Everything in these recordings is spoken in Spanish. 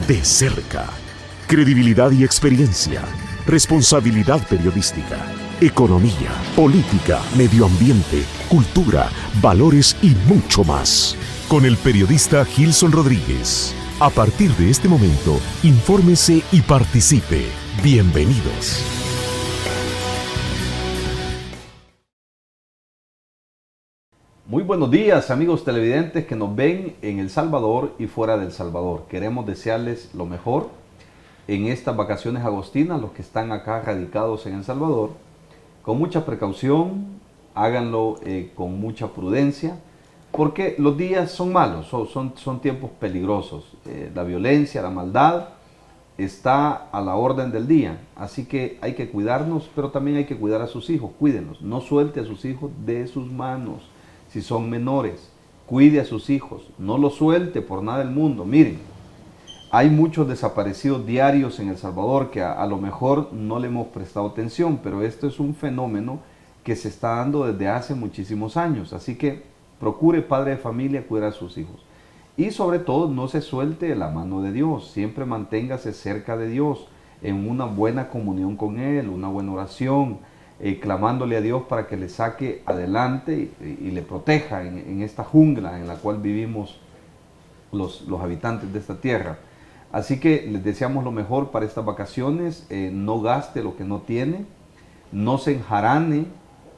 de cerca. Credibilidad y experiencia, responsabilidad periodística, economía, política, medio ambiente, cultura, valores y mucho más. Con el periodista Gilson Rodríguez. A partir de este momento, infórmese y participe. Bienvenidos. Muy buenos días, amigos televidentes que nos ven en El Salvador y fuera del Salvador. Queremos desearles lo mejor en estas vacaciones agostinas, los que están acá radicados en El Salvador. Con mucha precaución, háganlo con mucha prudencia, porque los días son malos, son tiempos peligrosos. La violencia, la maldad está a la orden del día, así que hay que cuidarnos, pero también hay que cuidar a sus hijos. Cuídenlos, no suelte a sus hijos de sus manos. Si son menores, cuide a sus hijos, no los suelte por nada del mundo. Miren, hay muchos desaparecidos diarios en El Salvador que a lo mejor no le hemos prestado atención, pero esto es un fenómeno que se está dando desde hace muchísimos años. Así que procure, padre de familia, cuidar a sus hijos. Y sobre todo, no se suelte de la mano de Dios. Siempre manténgase cerca de Dios, en una buena comunión con Él, una buena oración, clamándole a Dios para que le saque adelante y le proteja en esta jungla en la cual vivimos los habitantes de esta tierra. Así que les deseamos lo mejor para estas vacaciones. No gaste lo que no tiene, no se enjarane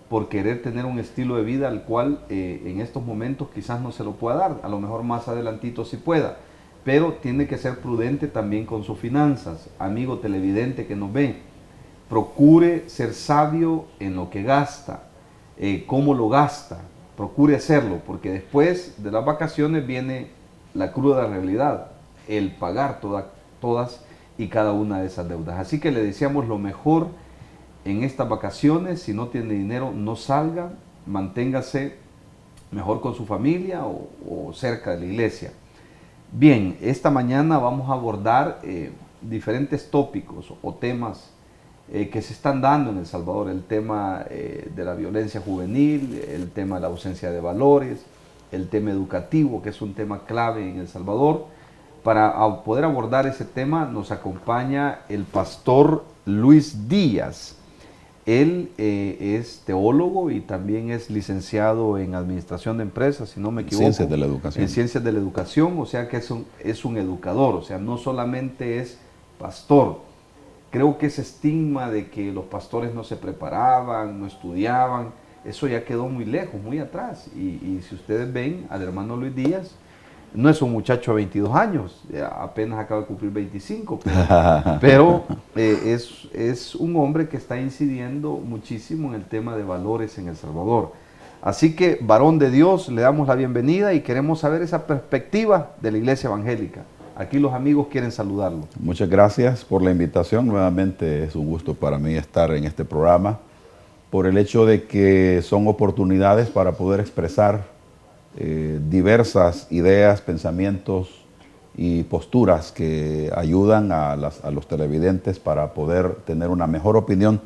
por querer tener un estilo de vida al cual en estos momentos quizás no se lo pueda dar, a lo mejor más adelantito sí pueda, pero tiene que ser prudente también con sus finanzas. Amigo televidente que nos ve, procure ser sabio en lo que gasta, cómo lo gasta, procure hacerlo, porque después de las vacaciones viene la cruda realidad, el pagar todas y cada una de esas deudas. Así que le deseamos lo mejor en estas vacaciones. Si no tiene dinero, no salga, manténgase mejor con su familia o cerca de la iglesia. Bien, esta mañana vamos a abordar diferentes tópicos o temas que se están dando en El Salvador. El tema de la violencia juvenil, el tema de la ausencia de valores, el tema educativo, que es un tema clave en El Salvador. Para poder abordar ese tema nos acompaña el pastor Luis Díaz. Él es teólogo y también es licenciado en Administración de Empresas, si no me equivoco. Ciencias de la Educación. En Ciencias de la Educación, o sea que es un educador, o sea, no solamente es pastor. Creo que ese estigma de que los pastores no se preparaban, no estudiaban, eso ya quedó muy lejos, muy atrás. Y si ustedes ven al hermano Luis Díaz, no es un muchacho de 22 años, apenas acaba de cumplir 25, pero es un hombre que está incidiendo muchísimo en el tema de valores en El Salvador. Así que, varón de Dios, le damos la bienvenida y queremos saber esa perspectiva de la Iglesia Evangélica. Aquí los amigos quieren saludarlo. Muchas gracias por la invitación. Nuevamente es un gusto para mí estar en este programa, por el hecho de que son oportunidades para poder expresar diversas ideas, pensamientos y posturas que ayudan a los televidentes para poder tener una mejor opinión,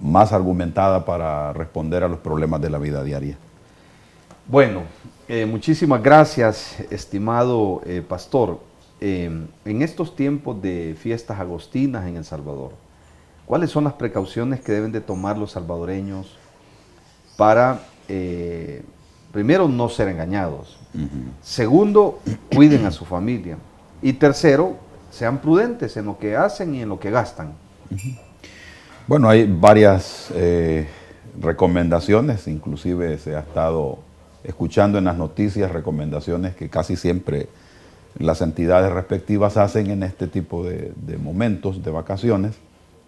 más argumentada para responder a los problemas de la vida diaria. Bueno, muchísimas gracias, estimado pastor. En estos tiempos de fiestas agostinas en El Salvador, ¿cuáles son las precauciones que deben de tomar los salvadoreños para primero, no ser engañados? Segundo, cuiden a su familia. Y tercero, sean prudentes en lo que hacen y en lo que gastan. Bueno, hay varias recomendaciones, inclusive se ha estado escuchando en las noticias recomendaciones que casi siempre las entidades respectivas hacen en este tipo de momentos, de vacaciones.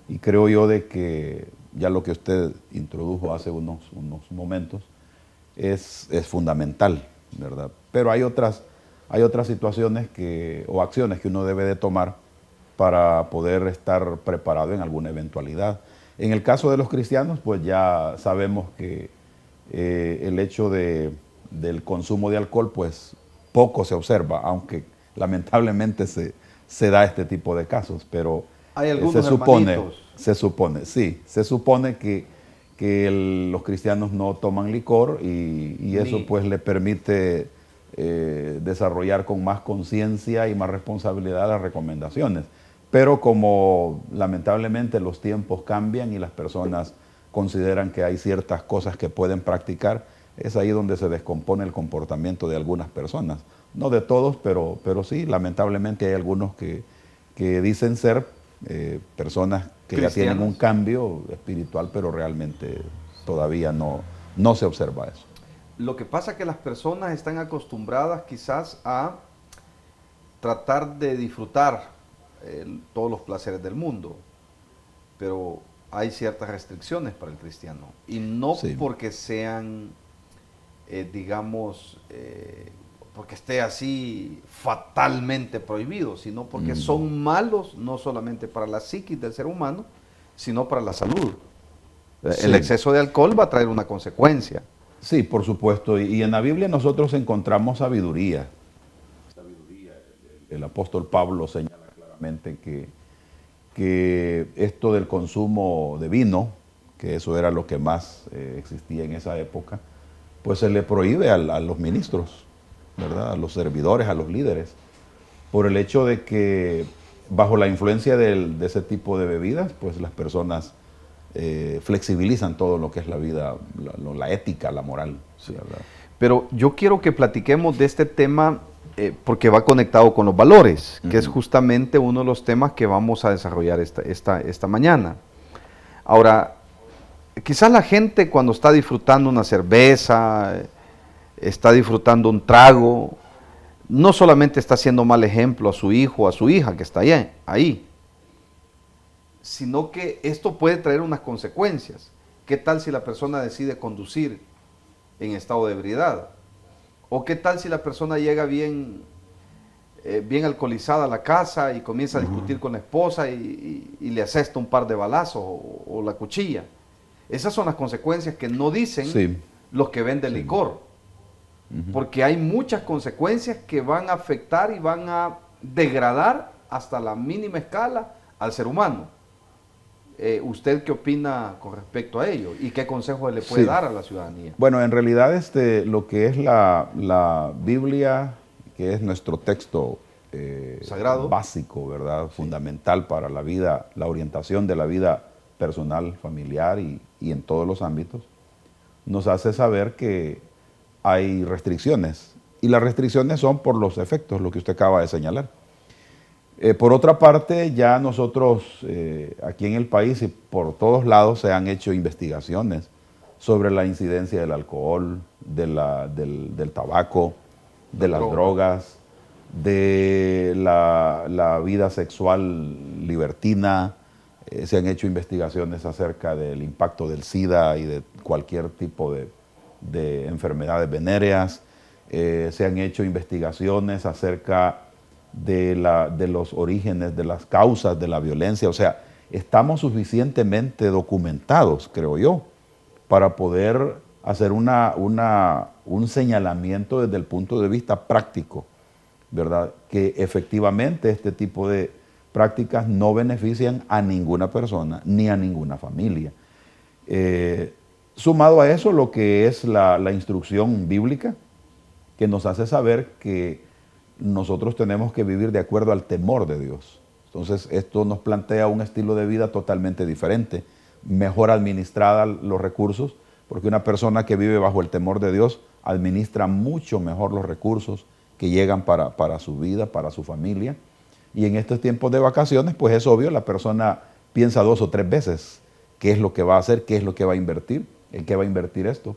Y creo yo de que ya lo que usted introdujo hace unos momentos, es fundamental, ¿verdad? Pero hay otras situaciones o acciones que uno debe de tomar para poder estar preparado en alguna eventualidad. En el caso de los cristianos, pues ya sabemos que el hecho del consumo de alcohol, pues poco se observa, aunque lamentablemente se da este tipo de casos, pero hay algunos se supone que los cristianos no toman licor y eso pues le permite desarrollar con más conciencia y más responsabilidad las recomendaciones. Pero como lamentablemente los tiempos cambian y las personas consideran que hay ciertas cosas que pueden practicar, es ahí donde se descompone el comportamiento de algunas personas. No de todos, pero sí, lamentablemente hay algunos que dicen ser personas que ya tienen un cambio espiritual, pero realmente todavía no se observa eso. Lo que pasa es que las personas están acostumbradas quizás a tratar de disfrutar todos los placeres del mundo, pero hay ciertas restricciones para el cristiano, y no porque sean, digamos, porque esté así fatalmente prohibido, sino porque son malos no solamente para la psiquis del ser humano, sino para la salud. El exceso de alcohol va a traer una consecuencia. Sí, por supuesto, y en la Biblia nosotros encontramos sabiduría. El apóstol Pablo señala claramente que esto del consumo de vino, que eso era lo que más existía en esa época, pues se le prohíbe a los ministros, ¿verdad? A los servidores, a los líderes, por el hecho de que bajo la influencia de ese tipo de bebidas, pues las personas flexibilizan todo lo que es la vida, la ética, la moral. Sí. ¿Verdad? Pero yo quiero que platiquemos de este tema porque va conectado con los valores, que es justamente uno de los temas que vamos a desarrollar esta mañana. Ahora, quizás la gente cuando está disfrutando una cerveza, está disfrutando un trago, no solamente está haciendo mal ejemplo a su hijo o a su hija que está ahí, sino que esto puede traer unas consecuencias. ¿Qué tal si la persona decide conducir en estado de ebriedad? ¿O qué tal si la persona llega bien alcoholizada a la casa y comienza a discutir con la esposa y le asesta un par de balazos o la cuchilla? Esas son las consecuencias que no dicen los que venden licor. Porque hay muchas consecuencias que van a afectar y van a degradar hasta la mínima escala al ser humano. ¿Usted qué opina con respecto a ello? ¿Y qué consejos le puede dar a la ciudadanía? Bueno, en realidad lo que es la Biblia, que es nuestro texto sagrado, básico, ¿verdad? Fundamental para la vida, la orientación de la vida personal, familiar y en todos los ámbitos, nos hace saber que hay restricciones. Y las restricciones son por los efectos, lo que usted acaba de señalar. Por otra parte, ya nosotros aquí en el país y por todos lados se han hecho investigaciones sobre la incidencia del alcohol, del tabaco, de las drogas, de la vida sexual libertina. Se han hecho investigaciones acerca del impacto del SIDA y de cualquier tipo de enfermedades venéreas. Se han hecho investigaciones acerca de los orígenes, de las causas de la violencia. O sea, estamos suficientemente documentados, creo yo, para poder hacer un señalamiento desde el punto de vista práctico, ¿verdad? Que efectivamente este tipo de prácticas no benefician a ninguna persona ni a ninguna familia. Sumado a eso, lo que es la instrucción bíblica, que nos hace saber que nosotros tenemos que vivir de acuerdo al temor de Dios. Entonces, esto nos plantea un estilo de vida totalmente diferente, mejor administrada los recursos, porque una persona que vive bajo el temor de Dios administra mucho mejor los recursos que llegan para su vida, para su familia. Y en estos tiempos de vacaciones, pues es obvio, la persona piensa 2 o 3 veces qué es lo que va a hacer, qué es lo que va a invertir, en qué va a invertir esto.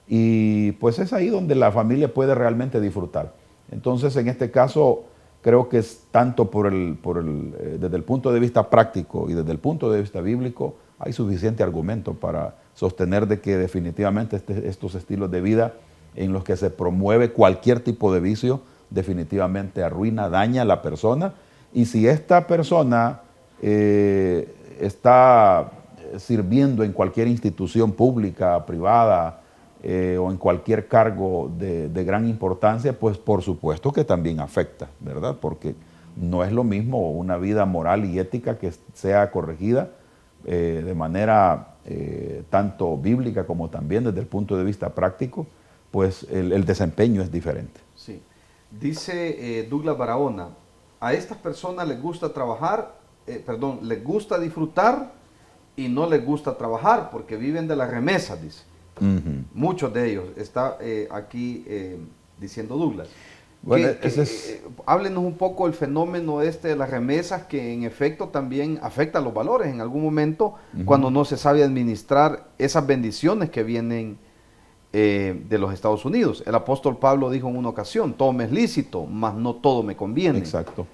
Y pues es ahí donde la familia puede realmente disfrutar. Entonces, en este caso, creo que es tanto desde el punto de vista práctico y desde el punto de vista bíblico, hay suficiente argumento para sostener de que definitivamente estos estilos de vida en los que se promueve cualquier tipo de vicio, definitivamente arruina, daña a la persona. Y si esta persona está sirviendo en cualquier institución pública, privada, o en cualquier cargo de gran importancia, pues por supuesto que también afecta, ¿verdad? Porque no es lo mismo una vida moral y ética que sea corregida de manera tanto bíblica como también desde el punto de vista práctico, pues el desempeño es diferente. Sí. Dice Douglas Barahona, a estas personas les gusta trabajar, les gusta disfrutar y no les gusta trabajar porque viven de las remesas, dice. Muchos de ellos, está aquí diciendo Douglas. Bueno, háblenos un poco del fenómeno de las remesas que en efecto también afecta a los valores en algún momento cuando no se sabe administrar esas bendiciones que vienen de los Estados Unidos. El apóstol Pablo dijo en una ocasión, todo me es lícito, mas no todo me conviene. Exacto.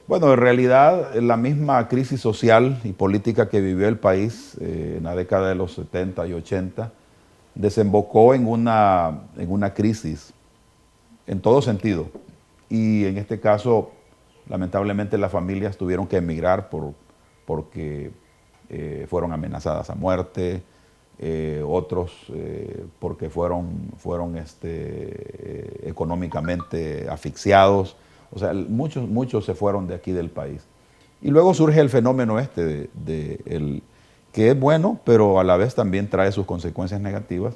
Bueno, en realidad la misma crisis social y política que vivió el país en la década de los 70 y 80 desembocó en una crisis en todo sentido. Y en este caso, lamentablemente las familias tuvieron que emigrar porque fueron amenazadas a muerte, otros porque fueron económicamente asfixiados. O sea, muchos se fueron de aquí del país. Y luego surge el fenómeno que es bueno, pero a la vez también trae sus consecuencias negativas.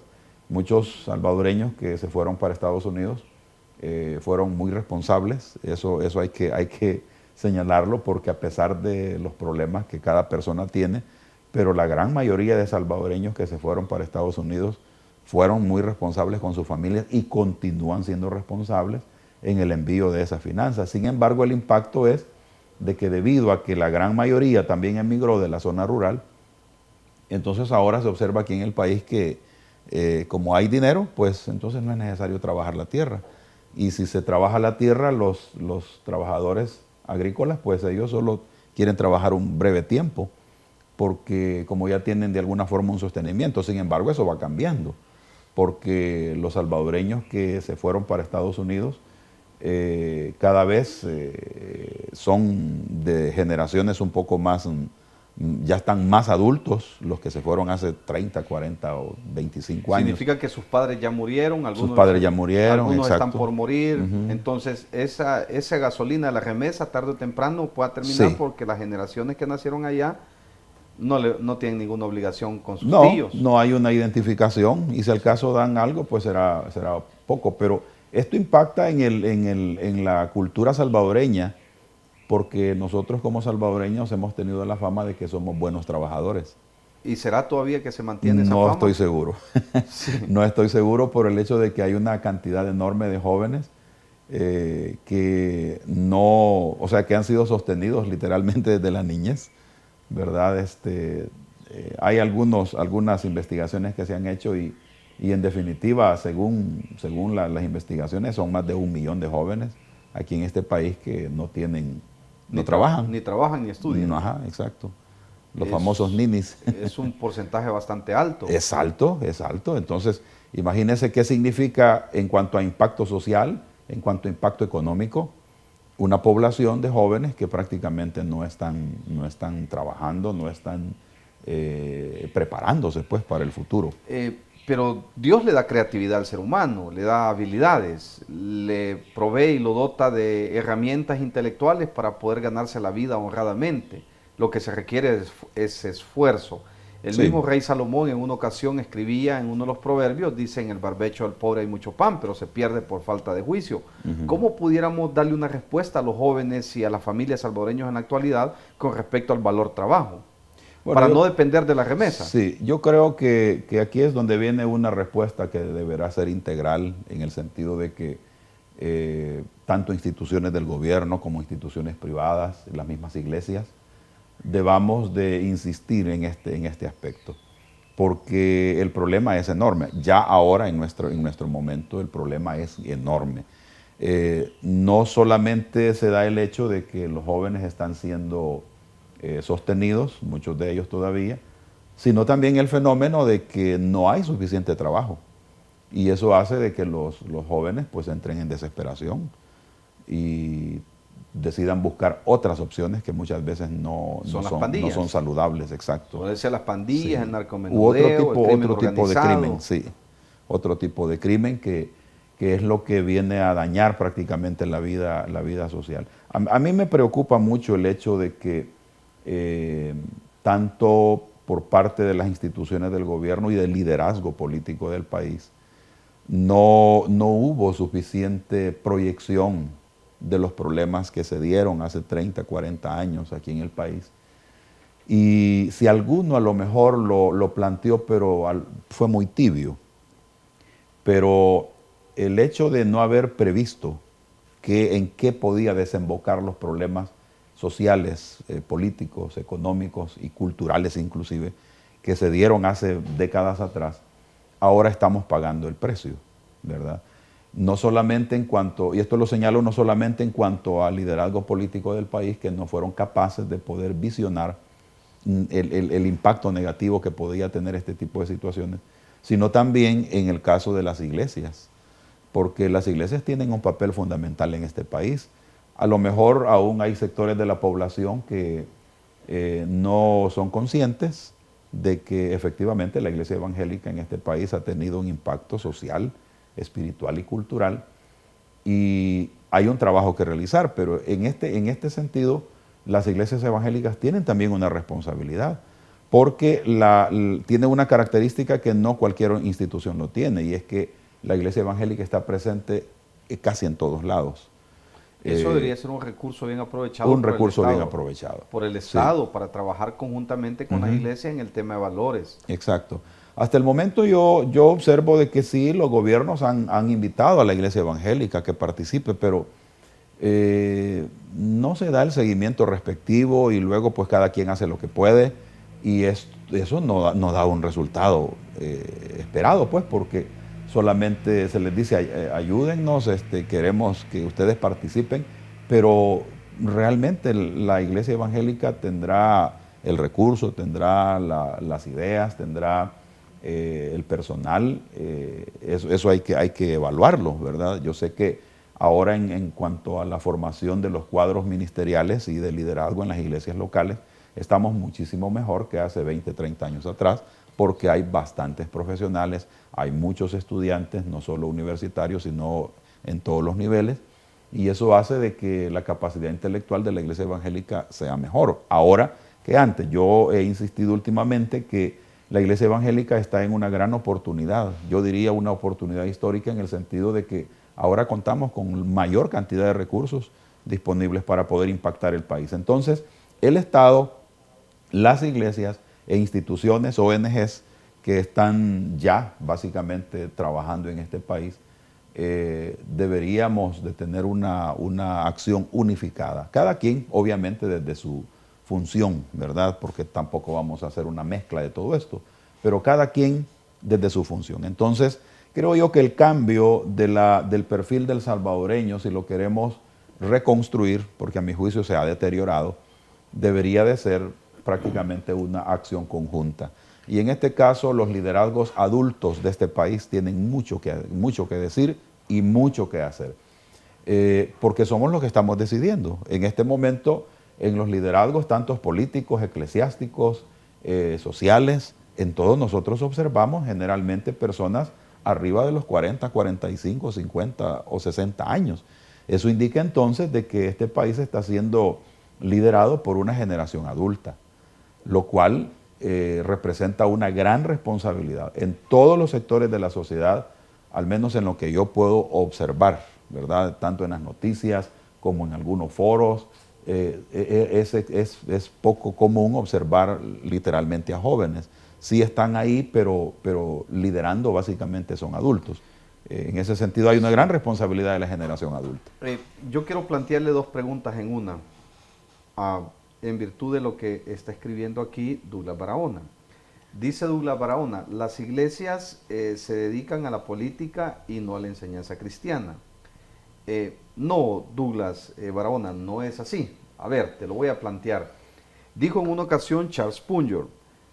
Muchos salvadoreños que se fueron para Estados Unidos fueron muy responsables. Eso hay que señalarlo, porque a pesar de los problemas que cada persona tiene, pero la gran mayoría de salvadoreños que se fueron para Estados Unidos fueron muy responsables con sus familias y continúan siendo responsables en el envío de esas finanzas. Sin embargo, el impacto es de que debido a que la gran mayoría también emigró de la zona rural, entonces ahora se observa aquí en el país que como hay dinero, pues entonces no es necesario trabajar la tierra. Y si se trabaja la tierra, los trabajadores agrícolas, pues ellos solo quieren trabajar un breve tiempo, porque como ya tienen de alguna forma un sostenimiento. Sin embargo, eso va cambiando, porque los salvadoreños que se fueron para Estados Unidos cada vez son de generaciones un poco más, ya están más adultos los que se fueron hace 30, 40 o 25 años. Significa que sus padres ya murieron, algunos exacto. están por morir, entonces esa gasolina, la remesa, tarde o temprano pueda terminar, porque las generaciones que nacieron allá no tienen ninguna obligación con sus tíos. No hay una identificación, y si al caso dan algo, pues será poco, pero esto impacta en la cultura salvadoreña, porque nosotros como salvadoreños hemos tenido la fama de que somos buenos trabajadores. ¿Y será todavía que se mantiene esa fama? No estoy seguro. Sí. No estoy seguro por el hecho de que hay una cantidad enorme de jóvenes que que han sido sostenidos literalmente desde la niñez, ¿verdad? Hay algunas investigaciones que se han hecho y en definitiva, según las investigaciones, son más de 1 millón de jóvenes aquí en este país que no trabajan. Ni trabajan ni estudian. Ajá, exacto. Los famosos ninis. Es un porcentaje bastante alto. Es alto. Entonces, imagínense qué significa en cuanto a impacto social, en cuanto a impacto económico, una población de jóvenes que prácticamente no están trabajando, no están preparándose pues para el futuro. Pero Dios le da creatividad al ser humano, le da habilidades, le provee y lo dota de herramientas intelectuales para poder ganarse la vida honradamente. Lo que se requiere es esfuerzo. El mismo rey Salomón en una ocasión escribía en uno de los proverbios, dice: en el barbecho del pobre hay mucho pan, pero se pierde por falta de juicio. ¿Cómo pudiéramos darle una respuesta a los jóvenes y a las familias salvadoreñas en la actualidad con respecto al valor trabajo? Bueno, para no depender de la remesa. Sí, yo creo que aquí es donde viene una respuesta que deberá ser integral, en el sentido de que tanto instituciones del gobierno como instituciones privadas, las mismas iglesias, debamos de insistir en este aspecto, porque el problema es enorme. Ya ahora, en nuestro momento, el problema es enorme. No solamente se da el hecho de que los jóvenes están siendo sostenidos, muchos de ellos todavía, sino también el fenómeno de que no hay suficiente trabajo, y eso hace de que los jóvenes pues entren en desesperación y decidan buscar otras opciones que muchas veces no son saludables. Exacto. Puede ser las pandillas, el narcomenudeo, otro tipo de crimen, sí, otro tipo de crimen que es lo que viene a dañar prácticamente la vida social. A mí me preocupa mucho el hecho de que tanto por parte de las instituciones del gobierno y del liderazgo político del país, no hubo suficiente proyección de los problemas que se dieron hace 30, 40 años aquí en el país. Y si alguno a lo mejor lo planteó, pero fue muy tibio. Pero el hecho de no haber previsto en qué podía desembocar los problemas sociales, políticos, económicos y culturales inclusive, que se dieron hace décadas atrás, ahora estamos pagando el precio, ¿verdad? No solamente en cuanto, y esto lo señalo no solamente en cuanto al liderazgo político del país, que no fueron capaces de poder visionar el impacto negativo que podía tener este tipo de situaciones, sino también en el caso de las iglesias, porque las iglesias tienen un papel fundamental en este país. A lo mejor aún hay sectores de la población que no son conscientes de que efectivamente la iglesia evangélica en este país ha tenido un impacto social, espiritual y cultural, y hay un trabajo que realizar, pero en este sentido las iglesias evangélicas tienen también una responsabilidad, porque tiene una característica que no cualquier institución lo tiene, y es que la iglesia evangélica está presente casi en todos lados. Eso debería ser un recurso bien aprovechado. Un recurso bien aprovechado. Por el Estado, sí, para trabajar conjuntamente con la iglesia en el tema de valores. Exacto. Hasta el momento yo observo de que sí, los gobiernos han invitado a la iglesia evangélica a que participe, pero no se da el seguimiento respectivo y luego pues cada quien hace lo que puede y eso no da un resultado esperado, pues, porque solamente se les dice ayúdennos, queremos que ustedes participen, pero realmente la iglesia evangélica tendrá el recurso, tendrá las ideas, tendrá el personal, eso hay que evaluarlo, ¿verdad? Yo sé que ahora en cuanto a la formación de los cuadros ministeriales y de liderazgo en las iglesias locales, estamos muchísimo mejor que hace 20, 30 años atrás, porque hay bastantes profesionales, hay muchos estudiantes, no solo universitarios, sino en todos los niveles, y eso hace de que la capacidad intelectual de la iglesia evangélica sea mejor ahora que antes. Yo he insistido últimamente que la iglesia evangélica está en una gran oportunidad, yo diría una oportunidad histórica en el sentido de que ahora contamos con mayor cantidad de recursos disponibles para poder impactar el país. Entonces, el Estado, las iglesias e instituciones, ONGs, que están ya básicamente trabajando en este país, deberíamos de tener una acción unificada. Cada quien, obviamente, desde su función, ¿verdad? Porque tampoco vamos a hacer una mezcla de todo esto, pero cada quien desde su función. Entonces, creo yo que el cambio del perfil del salvadoreño, si lo queremos reconstruir, porque a mi juicio se ha deteriorado, debería de ser prácticamente una acción conjunta. Y en este caso, los liderazgos adultos de este país tienen mucho que decir y mucho que hacer, porque somos los que estamos decidiendo. En este momento, en los liderazgos, tantos políticos, eclesiásticos, sociales, en todos nosotros observamos generalmente personas arriba de los 40, 45, 50 o 60 años. Eso indica entonces de que este país está siendo liderado por una generación adulta, lo cual representa una gran responsabilidad en todos los sectores de la sociedad, al menos en lo que yo puedo observar, ¿verdad? Tanto en las noticias como en algunos foros. Es poco común observar literalmente a jóvenes. Sí están ahí, pero liderando básicamente son adultos. En ese sentido hay una gran responsabilidad de la generación adulta. Yo quiero plantearle dos preguntas en una, en virtud de lo que está escribiendo aquí Douglas Barahona. Dice Douglas Barahona, las iglesias se dedican a la política y no a la enseñanza cristiana. No, Douglas Barahona, no es así. A ver, te lo voy a plantear. Dijo en una ocasión Charles Spurgeon,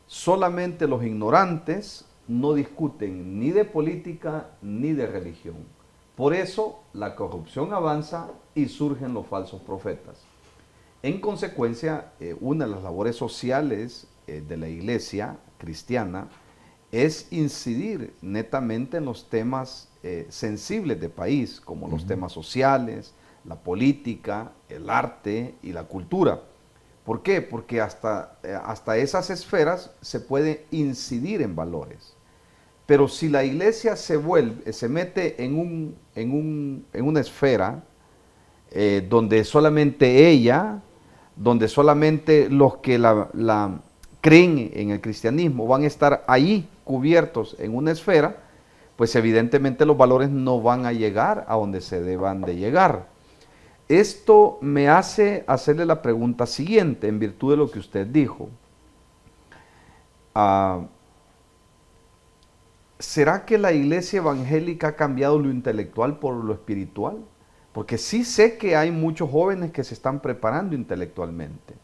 solamente los ignorantes no discuten ni de política ni de religión. Por eso la corrupción avanza y surgen los falsos profetas. En consecuencia, una de las labores sociales de la iglesia cristiana es incidir netamente en los temas sensibles de país, como los temas sociales, la política, el arte y la cultura. ¿Por qué? Porque hasta esas esferas se puede incidir en valores. Pero si la iglesia se mete en una esfera donde solamente ella, donde solamente los que la creen en el cristianismo van a estar ahí cubiertos en una esfera, pues evidentemente los valores no van a llegar a donde se deban de llegar. Esto me hace hacerle la pregunta siguiente, en virtud de lo que usted dijo. ¿Será que la iglesia evangélica ha cambiado lo intelectual por lo espiritual? Porque sí sé que hay muchos jóvenes que se están preparando intelectualmente.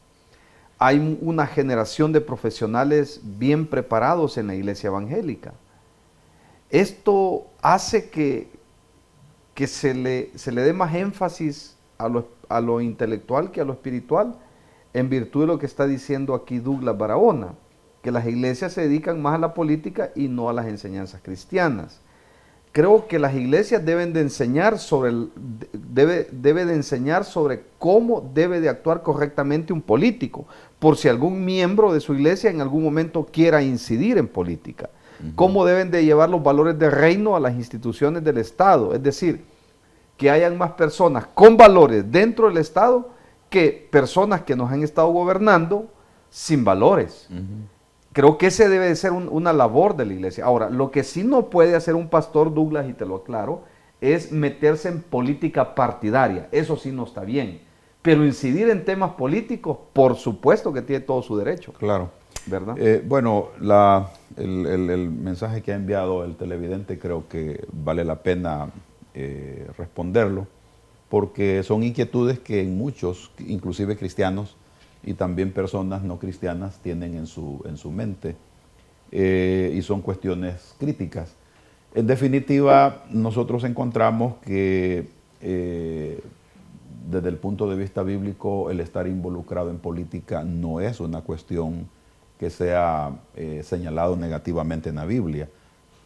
Hay una generación de profesionales bien preparados en la iglesia evangélica. Esto hace que se le dé más énfasis a lo intelectual que a lo espiritual, en virtud de lo que está diciendo aquí Douglas Barahona, que las iglesias se dedican más a la política y no a las enseñanzas cristianas. Creo que las iglesias deben de enseñar debe de enseñar sobre cómo debe de actuar correctamente un político, por si algún miembro de su iglesia en algún momento quiera incidir en política. Cómo deben de llevar los valores del reino a las instituciones del Estado, es decir, que hayan más personas con valores dentro del Estado que personas que nos han estado gobernando sin valores. Creo que ese debe de ser una labor de la iglesia. Ahora, lo que sí no puede hacer un pastor, Douglas, y te lo aclaro, es meterse en política partidaria. Eso sí no está bien. Pero incidir en temas políticos, por supuesto que tiene todo su derecho. Claro. ¿Verdad? Bueno, el mensaje que ha enviado el televidente creo que vale la pena responderlo, porque son inquietudes que en muchos, inclusive cristianos, y también personas no cristianas tienen en su mente, y son cuestiones críticas. En definitiva, nosotros encontramos que desde el punto de vista bíblico, el estar involucrado en política no es una cuestión que sea señalado negativamente en la Biblia.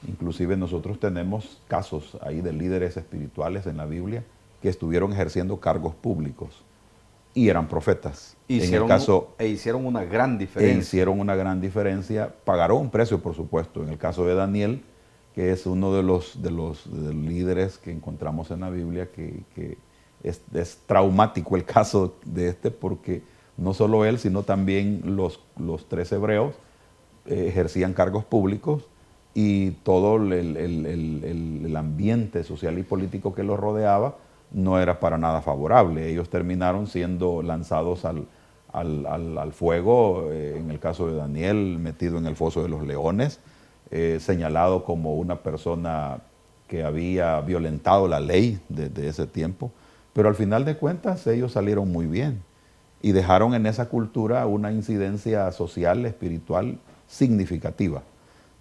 Inclusive nosotros tenemos casos ahí de líderes espirituales en la Biblia que estuvieron ejerciendo cargos públicos y eran profetas. Hicieron una gran diferencia. Hicieron una gran diferencia, pagaron un precio, por supuesto. En el caso de Daniel, que es uno de los líderes que encontramos en la Biblia, que es traumático el caso de porque no solo él, sino también los 3 hebreos ejercían cargos públicos y todo el ambiente social y político que los rodeaba no era para nada favorable. Ellos terminaron siendo lanzados al fuego, en el caso de Daniel, metido en el foso de los leones, señalado como una persona que había violentado la ley de ese tiempo, pero al final de cuentas ellos salieron muy bien y dejaron en esa cultura una incidencia social, espiritual significativa.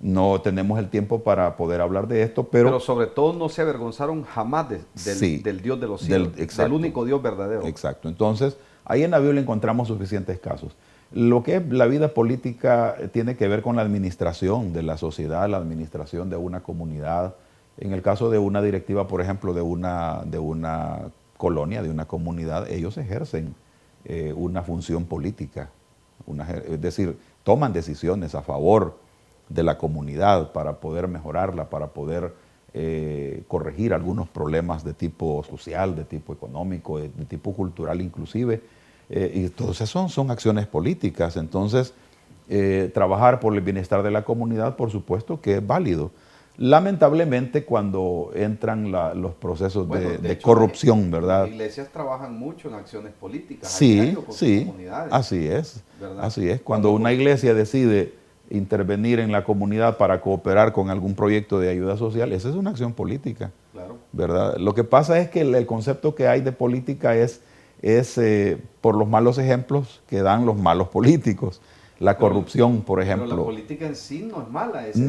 No tenemos el tiempo para poder hablar de esto, pero sobre todo no se avergonzaron jamás del Dios de los cielos, del único Dios verdadero. Exacto. Entonces, ahí en la Biblia encontramos suficientes casos. Lo que es la vida política tiene que ver con la administración de la sociedad, la administración de una comunidad. En el caso de una directiva, por ejemplo, de una colonia, de una comunidad, ellos ejercen una función política. Es decir, toman decisiones a favor de la comunidad para poder mejorarla, para poder corregir algunos problemas de tipo social, de tipo económico, de tipo cultural inclusive. Y todas esas son acciones políticas. Entonces, trabajar por el bienestar de la comunidad, por supuesto que es válido. Lamentablemente, cuando entran los procesos de hecho, corrupción, ¿verdad? Las iglesias trabajan mucho en acciones políticas. Sí, sí, así es. ¿Verdad? Así es. Cuando una iglesia decide intervenir en la comunidad para cooperar con algún proyecto de ayuda social, esa es una acción política. Claro. ¿Verdad? Lo que pasa es que el concepto que hay de política es por los malos ejemplos que dan los malos políticos. La corrupción, por ejemplo. Pero la política en sí no es mala, es el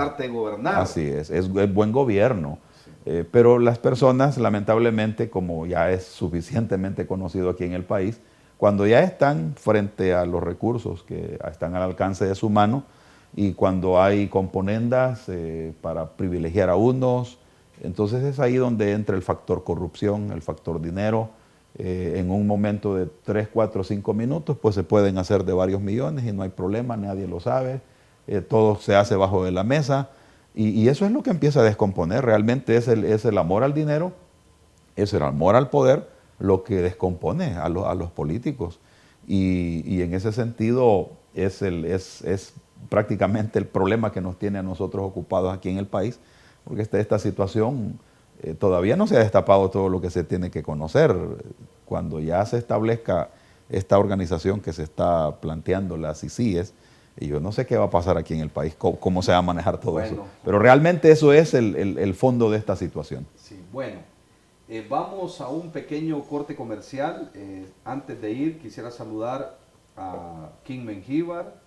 arte de gobernar. Así es buen gobierno. Sí. Pero las personas, lamentablemente, como ya es suficientemente conocido aquí en el país, cuando ya están frente a los recursos que están al alcance de su mano y cuando hay componendas para privilegiar a unos, entonces es ahí donde entra el factor corrupción, el factor dinero. En un momento de 3, 4, 5 minutos, pues se pueden hacer de varios millones y no hay problema, nadie lo sabe, todo se hace bajo de la mesa, Y eso es lo que empieza a descomponer. Realmente es el amor al dinero, es el amor al poder lo que descompone a los políticos. Y en ese sentido es prácticamente el problema que nos tiene a nosotros ocupados aquí en el país, porque esta situación todavía no se ha destapado todo lo que se tiene que conocer. Cuando ya se establezca esta organización que se está planteando, la CICIES, y yo no sé qué va a pasar aquí en el país, cómo se va a manejar todo eso. Pero realmente eso es el fondo de esta situación. Sí, bueno, vamos a un pequeño corte comercial. Antes de ir, quisiera saludar a King Mengíbar,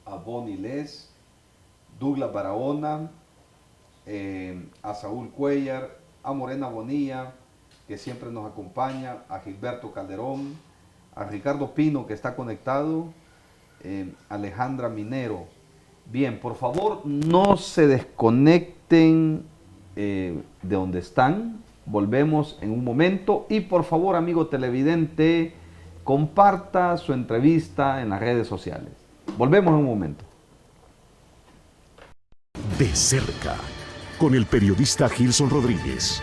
a Bonnie Les, Douglas Barahona, a Saúl Cuellar, a Morena Bonilla, que siempre nos acompaña, a Gilberto Calderón, a Ricardo Pino, que está conectado, Alejandra Minero. Bien, por favor, no se desconecten de donde están. Volvemos en un momento. Y por favor, amigo televidente, comparta su entrevista en las redes sociales. Volvemos en un momento. De cerca, con el periodista Gilson Rodríguez.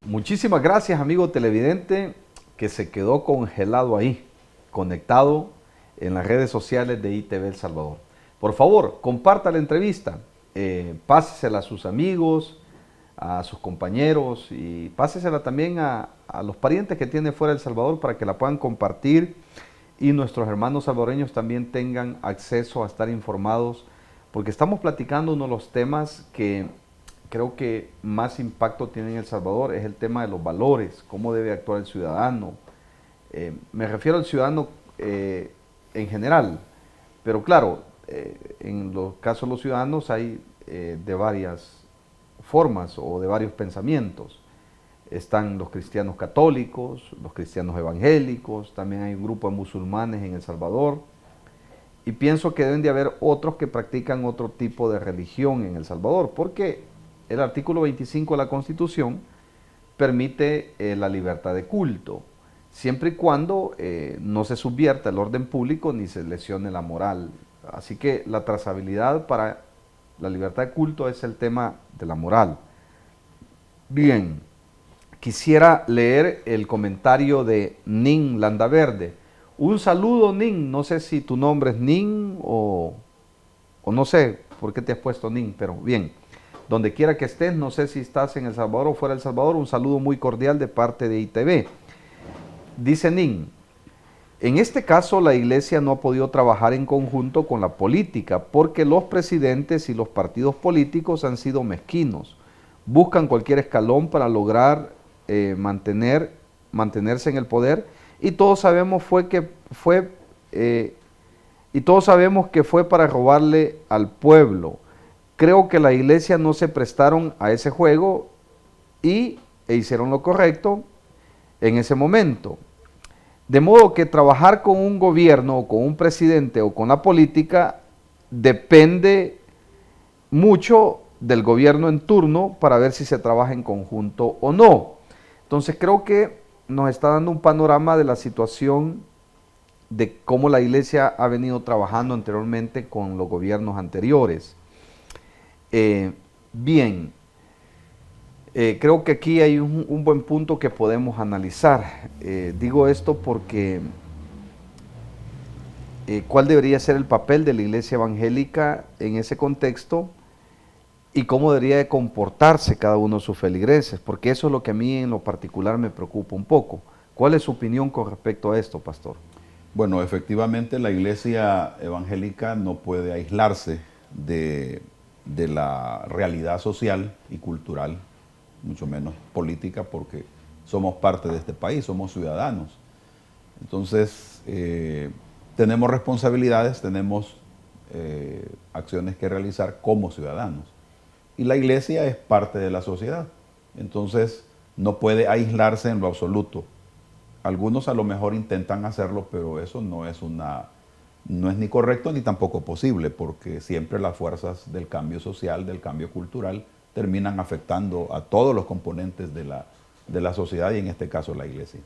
Muchísimas gracias, amigo televidente, que se quedó congelado ahí, conectado en las redes sociales de ITV El Salvador. Por favor, comparta la entrevista, pásesela a sus amigos, a sus compañeros y pásesela también a los parientes que tiene fuera de El Salvador para que la puedan compartir y nuestros hermanos salvadoreños también tengan acceso a estar informados, porque estamos platicando uno de los temas que creo que más impacto tiene en El Salvador, es el tema de los valores, cómo debe actuar el ciudadano. Me refiero al ciudadano en general, pero claro, en los casos de los ciudadanos hay de varias formas o de varios pensamientos. Están los cristianos católicos, los cristianos evangélicos, también hay un grupo de musulmanes en El Salvador, y pienso que deben de haber otros que practican otro tipo de religión en El Salvador, porque el artículo 25 de la Constitución permite la libertad de culto, siempre y cuando no se subvierta el orden público ni se lesione la moral. Así que la trazabilidad para la libertad de culto es el tema de la moral. Bien, quisiera leer el comentario de Nin Landaverde. Un saludo, Nin. No sé si tu nombre es Nin o no sé por qué te has puesto Nin, pero bien. Donde quiera que estés, no sé si estás en El Salvador o fuera de El Salvador, un saludo muy cordial de parte de ITV. Dice Nin, en este caso la Iglesia no ha podido trabajar en conjunto con la política porque los presidentes y los partidos políticos han sido mezquinos. Buscan cualquier escalón para lograr mantenerse en el poder y todos sabemos que fue para robarle al pueblo. Creo que la Iglesia no se prestaron a ese juego e hicieron lo correcto en ese momento. De modo que trabajar con un gobierno o con un presidente o con la política depende mucho del gobierno en turno para ver si se trabaja en conjunto o no. Entonces creo que nos está dando un panorama de la situación de cómo la Iglesia ha venido trabajando anteriormente con los gobiernos anteriores. Bien, creo que aquí hay un buen punto que podemos analizar. Digo esto porque ¿cuál debería ser el papel de la Iglesia evangélica en ese contexto y cómo debería de comportarse cada uno de sus feligreses? Porque eso es lo que a mí en lo particular me preocupa un poco. ¿Cuál es su opinión con respecto a esto, pastor? Bueno, efectivamente la Iglesia evangélica no puede aislarse de la realidad social y cultural, mucho menos política, porque somos parte de este país, somos ciudadanos. Entonces, tenemos responsabilidades, tenemos acciones que realizar como ciudadanos. Y la Iglesia es parte de la sociedad, entonces no puede aislarse en lo absoluto. Algunos a lo mejor intentan hacerlo, pero eso no es ni correcto ni tampoco posible, porque siempre las fuerzas del cambio social, del cambio cultural, terminan afectando a todos los componentes de la sociedad y en este caso la Iglesia.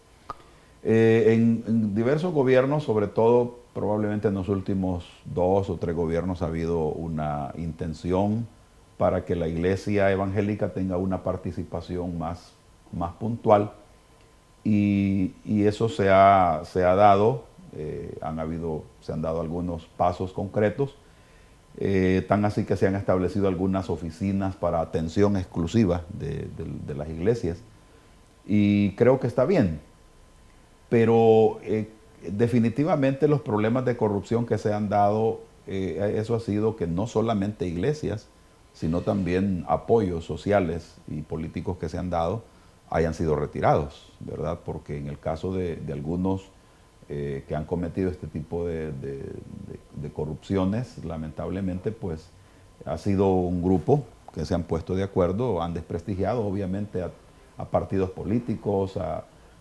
En diversos gobiernos, sobre todo probablemente en los últimos 2 o 3 gobiernos, ha habido una intención para que la iglesia evangélica tenga una participación más puntual, y eso se ha dado, se han dado algunos pasos concretos, tan así que se han establecido algunas oficinas para atención exclusiva de las iglesias, y creo que está bien. Pero definitivamente los problemas de corrupción que se han dado, eso ha sido que no solamente iglesias, sino también apoyos sociales y políticos que se han dado hayan sido retirados, ¿verdad? Porque en el caso de algunos que han cometido este tipo de corrupciones, lamentablemente, pues ha sido un grupo que se han puesto de acuerdo, han desprestigiado obviamente a partidos políticos,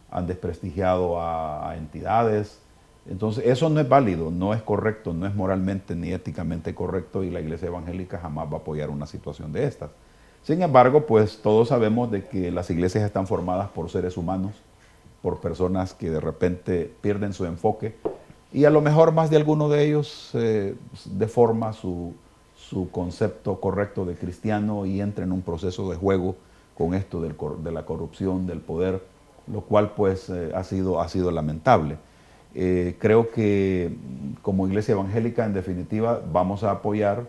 han desprestigiado a entidades. Entonces eso no es válido, no es correcto, no es moralmente ni éticamente correcto, y la iglesia evangélica jamás va a apoyar una situación de estas. Sin embargo, pues todos sabemos de que las iglesias están formadas por seres humanos, por personas que de repente pierden su enfoque, y a lo mejor más de alguno de ellos deforma su concepto correcto de cristiano y entra en un proceso de juego con esto de la corrupción, del poder, lo cual pues ha sido lamentable. Creo que como iglesia evangélica, en definitiva, vamos a apoyar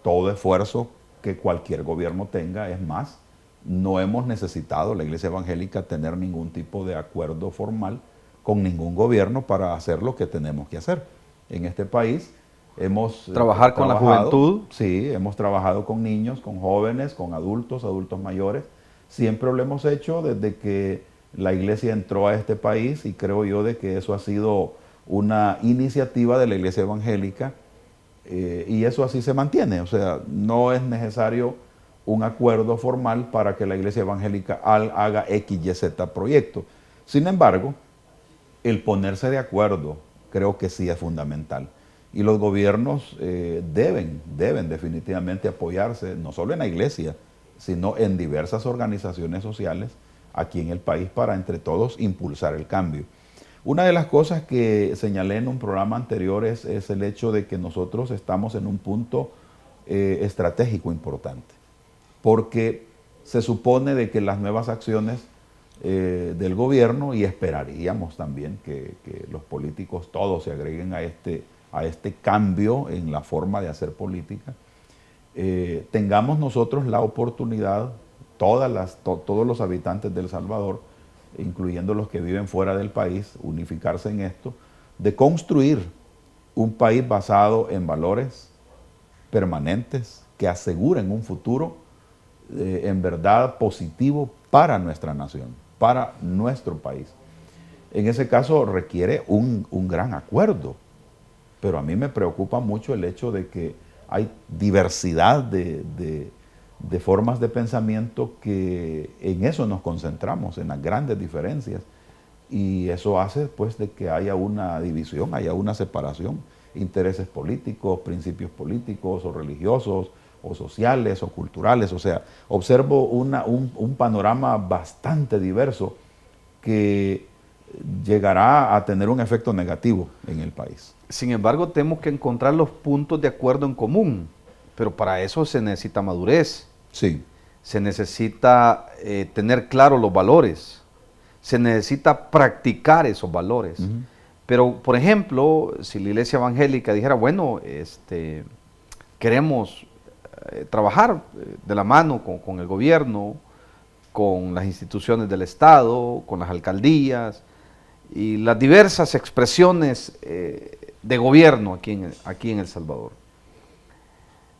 todo esfuerzo que cualquier gobierno tenga. Es más, no hemos necesitado, la iglesia evangélica, tener ningún tipo de acuerdo formal con ningún gobierno para hacer lo que tenemos que hacer. En este país hemos trabajar con la juventud. Sí, hemos trabajado con niños, con jóvenes, con adultos mayores. Siempre lo hemos hecho desde que la iglesia entró a este país, y creo yo de que eso ha sido una iniciativa de la iglesia evangélica, y eso así se mantiene. O sea, no es necesario un acuerdo formal para que la iglesia evangélica haga X, Y, Z proyecto. Sin embargo, el ponerse de acuerdo creo que sí es fundamental. Y los gobiernos deben definitivamente apoyarse, no solo en la iglesia, sino en diversas organizaciones sociales aquí en el país, para entre todos impulsar el cambio. Una de las cosas que señalé en un programa anterior es el hecho de que nosotros estamos en un punto estratégico importante, porque se supone de que las nuevas acciones del gobierno, y esperaríamos también que los políticos todos se agreguen a este cambio en la forma de hacer política, tengamos nosotros la oportunidad, todos los habitantes de El Salvador, incluyendo los que viven fuera del país, unificarse en esto, de construir un país basado en valores permanentes que aseguren un futuro en verdad positivo para nuestra nación, para nuestro país. En ese caso requiere un gran acuerdo, pero a mí me preocupa mucho el hecho de que hay diversidad de formas de pensamiento, que en eso nos concentramos, en las grandes diferencias, y eso hace pues de que haya una división, haya una separación, intereses políticos, principios políticos o religiosos o sociales o culturales. O sea, observo un panorama bastante diverso que llegará a tener un efecto negativo en el país. Sin embargo, tenemos que encontrar los puntos de acuerdo en común, pero para eso se necesita madurez. Sí. Se necesita tener claros los valores, se necesita practicar esos valores. Pero, por ejemplo, si la iglesia evangélica dijera, bueno, queremos trabajar de la mano con el gobierno, con las instituciones del Estado, con las alcaldías y las diversas expresiones de gobierno aquí en El Salvador.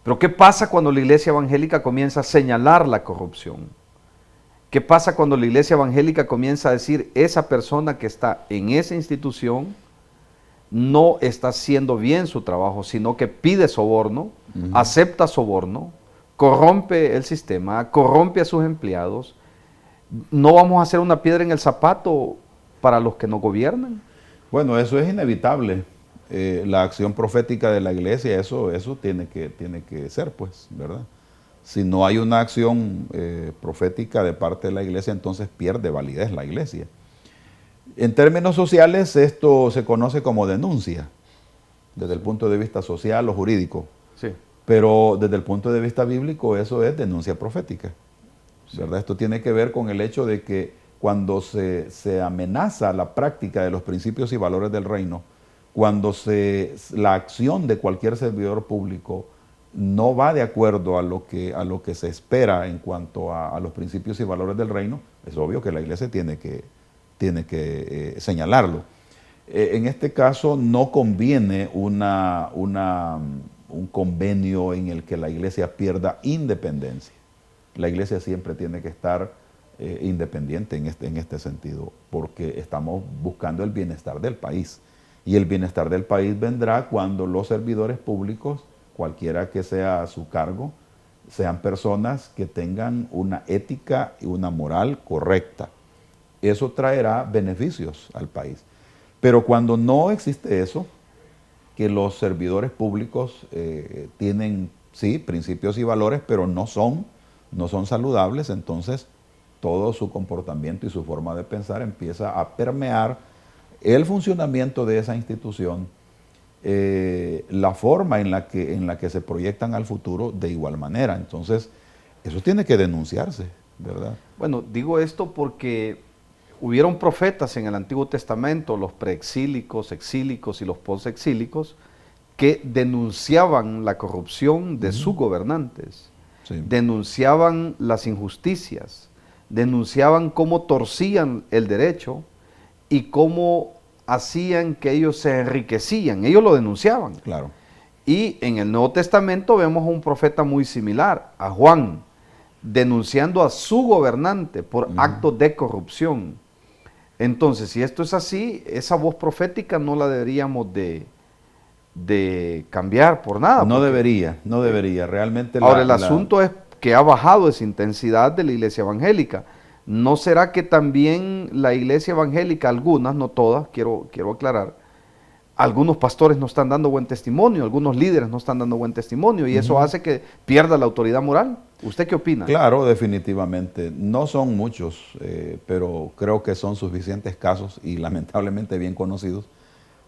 Pero ¿qué pasa cuando la iglesia evangélica comienza a señalar la corrupción? ¿Qué pasa cuando la iglesia evangélica comienza a decir, esa persona que está en esa institución no está haciendo bien su trabajo, sino que pide soborno, acepta soborno, corrompe el sistema, corrompe a sus empleados? ¿No vamos a hacer una piedra en el zapato para los que nos gobiernan? Bueno, eso es inevitable. La acción profética de la iglesia, eso tiene que ser, pues, ¿verdad? Si no hay una acción profética de parte de la iglesia, entonces pierde validez la iglesia. En términos sociales, esto se conoce como denuncia, desde el punto de vista social o jurídico. Sí. Pero desde el punto de vista bíblico, eso es denuncia profética. ¿Verdad? Esto tiene que ver con el hecho de que cuando se amenaza la práctica de los principios y valores del reino, cuando la acción de cualquier servidor público no va de acuerdo a lo que se espera en cuanto a los principios y valores del reino, es obvio que la iglesia tiene que señalarlo. En este caso no conviene un convenio en el que la iglesia pierda independencia. La iglesia siempre tiene que estar independiente en este sentido, porque estamos buscando el bienestar del país. Y el bienestar del país vendrá cuando los servidores públicos, cualquiera que sea su cargo, sean personas que tengan una ética y una moral correcta. Eso traerá beneficios al país. Pero cuando no existe eso, que los servidores públicos tienen, sí, principios y valores, pero no son saludables, entonces todo su comportamiento y su forma de pensar empieza a permear el funcionamiento de esa institución, la forma en la que se proyectan al futuro de igual manera. Entonces, eso tiene que denunciarse, ¿verdad? Bueno, digo esto porque hubieron profetas en el Antiguo Testamento, los preexílicos, exílicos y los posexílicos, que denunciaban la corrupción de sus gobernantes, Sí. denunciaban las injusticias, denunciaban cómo torcían el derecho y cómo hacían que ellos se enriquecían. Ellos lo denunciaban. Claro. Y en el Nuevo Testamento vemos a un profeta muy similar, a Juan, denunciando a su gobernante por actos de corrupción. Entonces, si esto es así, esa voz profética no la deberíamos de cambiar por nada. No debería. Realmente Ahora, el asunto es que ha bajado esa intensidad de la iglesia evangélica. ¿No será que también la iglesia evangélica, algunas, no todas, quiero aclarar, algunos pastores no están dando buen testimonio, algunos líderes no están dando buen testimonio y eso hace que pierda la autoridad moral? ¿Usted qué opina? Claro, definitivamente. No son muchos, pero creo que son suficientes casos y lamentablemente bien conocidos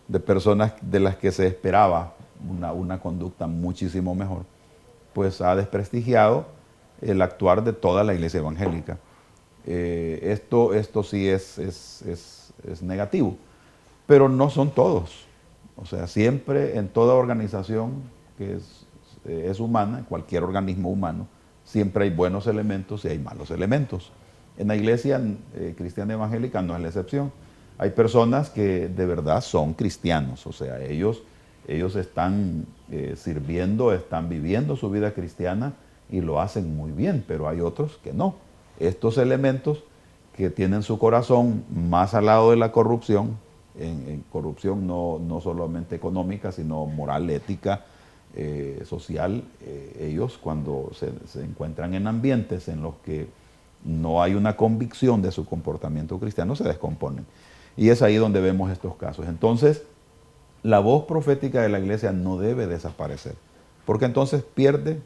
de personas de las que se esperaba una conducta muchísimo mejor, pues ha desprestigiado el actuar de toda la iglesia evangélica. Esto sí es negativo, pero no son todos. O sea, siempre en toda organización que es humana, cualquier organismo humano, siempre hay buenos elementos y hay malos elementos. En la iglesia cristiana evangélica no es la excepción. Hay personas que de verdad son cristianos, o sea, ellos están sirviendo, están viviendo su vida cristiana y lo hacen muy bien, pero hay otros que no. Estos elementos que tienen su corazón más al lado de la corrupción, en corrupción no solamente económica, sino moral, ética, social, ellos cuando se encuentran en ambientes en los que no hay una convicción de su comportamiento cristiano, se descomponen. Y es ahí donde vemos estos casos. Entonces, la voz profética de la iglesia no debe desaparecer, porque entonces pierde